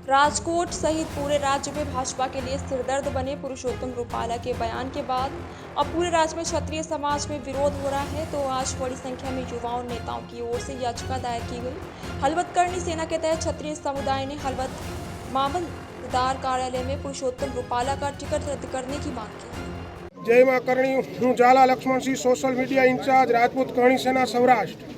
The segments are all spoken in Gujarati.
राजकोट सहित पूरे राज्य में भाजपा के लिए सिरदर्द बने पुरुषोत्तम रूपाला के बयान के बाद अब पूरे राज्य में क्षत्रिय समाज में विरोध हो रहा है। तो आज बड़ी संख्या में युवाओं नेताओं की ओर से याचिका दायर की गई। हलवदकर्णी सेना के तहत क्षत्रिय समुदाय ने हलवद मामलतदार कार्यालय में पुरुषोत्तम रूपाला का टिकट रद्द करने की मांग की। जय मां करणी। हूँ Jhala Lakshman Singh, social media incharge, Rajput Karni Sena Saurashtra.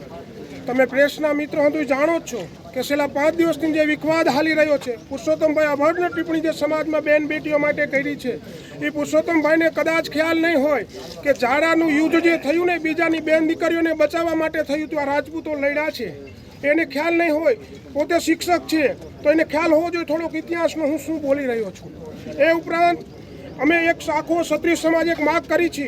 તમે પ્રેસના મિત્રો હતું જાણો જ છો કે છેલ્લા 5 દિવસથી જે વિવાદ હાલી રહ્યો છે, પુરુષોત્તમભાઈ અભદ્ર ટિપ્પણી જે સમાજમાં બેન બેટીઓ માટે કરી છે, એ પુરુષોત્તમભાઈને કદાચ ખ્યાલ નહીં હોય કે ઝાડાનું યુદ્ધ જે થયું ને બીજાની બેન દીકરીઓને બચાવવા માટે થયું હતું, આ રાજપૂતો લડ્યા છે, એને ખ્યાલ નહીં હોય। પોતે શિક્ષક છે તો એને ખ્યાલ હોવો જોઈએ થોડોક ઇતિહાસનો હું શું બોલી રહ્યો છું। એ ઉપરાંત અમે એક આખો ક્ષત્રિય સમાજ એક માગ કરી છે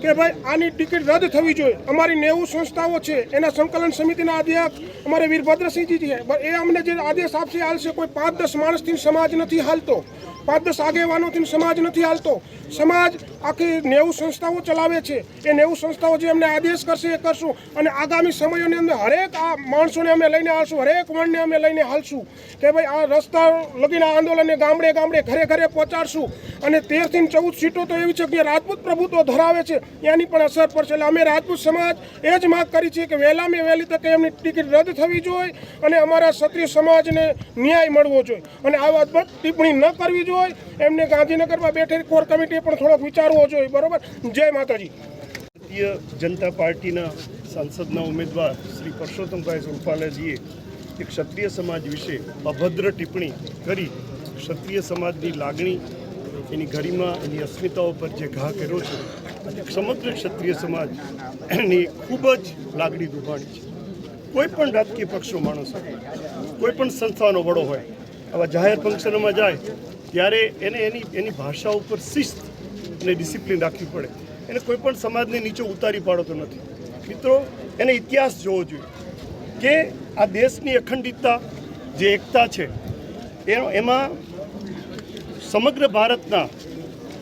કે ભાઈ આની ટિકિટ રદ થવી જોઈએ। અમારી 90 સંસ્થાઓ છે, એના સંકલન સમિતિના અધ્યક્ષ અમારે વીરભદ્રસિંહજી છે, એ અમને જે આદેશ આપશે હાલશે। કોઈ 5-10 માણસથી સમાજ નથી હાલતો, 5-10 આગેવાનોથી સમાજ નથી હાલતો। સમાજ આખી 90 સંસ્થાઓ ચલાવે છે। એ 90 સંસ્થાઓ જે અમને આદેશ કરશે એ કરશું અને આગામી સમયોની અંદર હરેક આ માણસોને અમે લઈને આવશું, હરેક વર્ણને અમે લઈને હાલશું કે ભાઈ આ રસ્તા લગીના આંદોલનને ગામડે ગામડે ઘરે ઘરે પહોંચાડશું। અને 13 થી 14 સીટો તો એવી છે કે રાજપૂત પ્રભુત્વ ધરાવે છે, એની પણ અસર પડશે। એટલે અમે રાજપૂત સમાજ એ જ માગ કરી છે કે વહેલામાં વહેલી તકે એમની ટિકિટ રદ થવી જોઈએ અને અમારા ક્ષત્રિય સમાજને ન્યાય મળવો જોઈએ અને આવા અદ્ભુત ટિપ્પણી ન કરવી જોઈએ। એમને ગાંધીનગરમાં બેઠેલી કોર કમિટીએ પણ થોડોક વિચારવો જોઈએ। બરોબર। જય માતાજી। ભારતીય જનતા પાર્ટીના સાંસદના ઉમેદવાર શ્રી પરસોત્તમભાઈ રૂપાલાજીએ એક ક્ષત્રિય સમાજ વિશે અભદ્ર ટિપ્પણી કરી ક્ષત્રિય સમાજની લાગણી, એની ગરિમા, એની અસ્મિતાઓ પર જે ઘા કર્યો છે, સમગ્ર ક્ષત્રિય સમાજની ખૂબ જ લાગણી દુભાણી છે। કોઈ પણ રાજકીય પક્ષનો માણસ હોય, કોઈ પણ સંસ્થાનો વડો હોય, આવા જાહેર ફંક્શનોમાં જાય ત્યારે એને એની ભાષા ઉપર શિસ્ત અને ડિસિપ્લિન રાખવી પડે। એને કોઈ પણ સમાજને નીચે ઉતારી પાડતો નથી। મિત્રો, એને ઇતિહાસ જોવો જોઈએ કે આ દેશની અખંડિતતા જે એકતા છે એમાં સમગ્ર ભારતના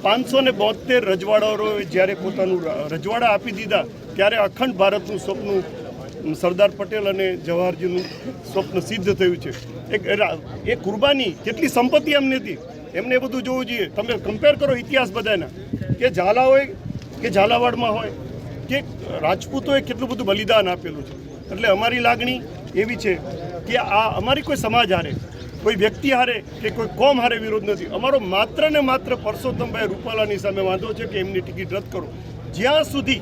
572 રજવાડાઓએ જ્યારે પોતાનું રજવાડા આપી દીધા ત્યારે અખંડ ભારતનું સ્વપ્ન સરદાર પટેલ અને જવાહરજીનું સ્વપ્ન સિદ્ધ થયું છે। એ કુરબાની કેટલી સંપત્તિ એમની હતી, એમને બધું જોવું જોઈએ। તમે કમ્પેર કરો ઇતિહાસ બધાના કે ઝાલા હોય કે ઝાલાવાડમાં હોય કે રાજપૂતોએ કેટલું બધું બલિદાન આપેલું છે। એટલે અમારી લાગણી એવી છે કે આ અમારી કોઈ સમાજ હારે, કોઈ વ્યક્તિ હારે કે કોઈ કોમ હારે વિરોધ નથી। અમારો માત્ર ને માત્ર પરસોત્તમભાઈ રૂપાલાની સામે વાંધો છે કે એમની ટિકિટ રદ કરો। જ્યાં સુધી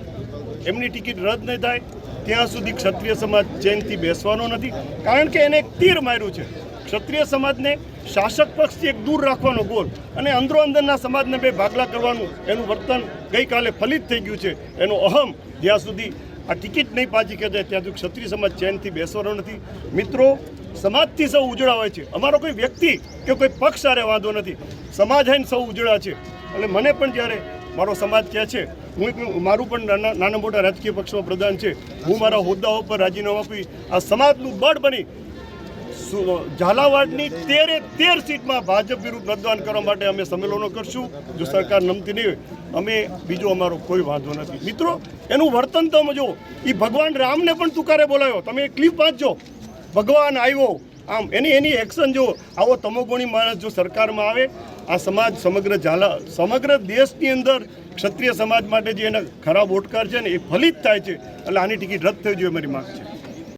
એમની ટિકિટ રદ નહીં થાય ત્યાં સુધી ક્ષત્રિય સમાજ ચેનથી બેસવાનો નથી, કારણ કે એને એક તીર માર્યું છે। ક્ષત્રિય સમાજને શાસક પક્ષથી એક દૂર રાખવાનો ગોલ અને અંદરો અંદરના સમાજને બે ભાગલા કરવાનું એનું વર્તન ગઈકાલે ફલિત થઈ ગયું છે। એનો અહમ જ્યાં સુધી આ ટિકિટ નહીં પાછી ખેંચાય ત્યાં સુધી ક્ષત્રિય સમાજ ચેનથી બેસવાનો નથી। મિત્રો, સમાજથી સૌ ઉજળા હોય છે, અમારો કોઈ વ્યક્તિ કે કોઈ પક્ષ આરે વાંધો નથી, સમાજ આવીને સૌ ઉજળા છે। એટલે મને પણ જ્યારે મારો સમાજ કહે છે, મારું પણ નાના મોટા રાજકીય પક્ષમાં પ્રધાન છે, હું મારા હોદ્દાઓ પર રાજીનામું આપી આ સમાજનું બળ બની ઝાલાવાડની 13 સીટમાં ભાજપ વિરુદ્ધ મતદાન કરવા માટે અમે સંમેલનો કરશું। જો સરકાર નમતી નહીં હોય અમે બીજો અમારો કોઈ વાંધો નથી। મિત્રો, એનું વર્તન તમે જો, એ ભગવાન રામને પણ તુકારે બોલાવ્યો, તમે ક્લિપ વાંચજો, ભગવાન આવ્યો આમ એની એક્શન જો। આવો તમોગુણી માણસ જો સરકારમાં આવે, આ સમાજ સમગ્ર દેશની અંદર ક્ષત્રિય સમાજ માટે જે એના ખરાબ ઓટકાર છે ને એ ફલિત થાય છે। એટલે આની ટિકિટ રદ થઈ જોઈએ, મારી માગ છે।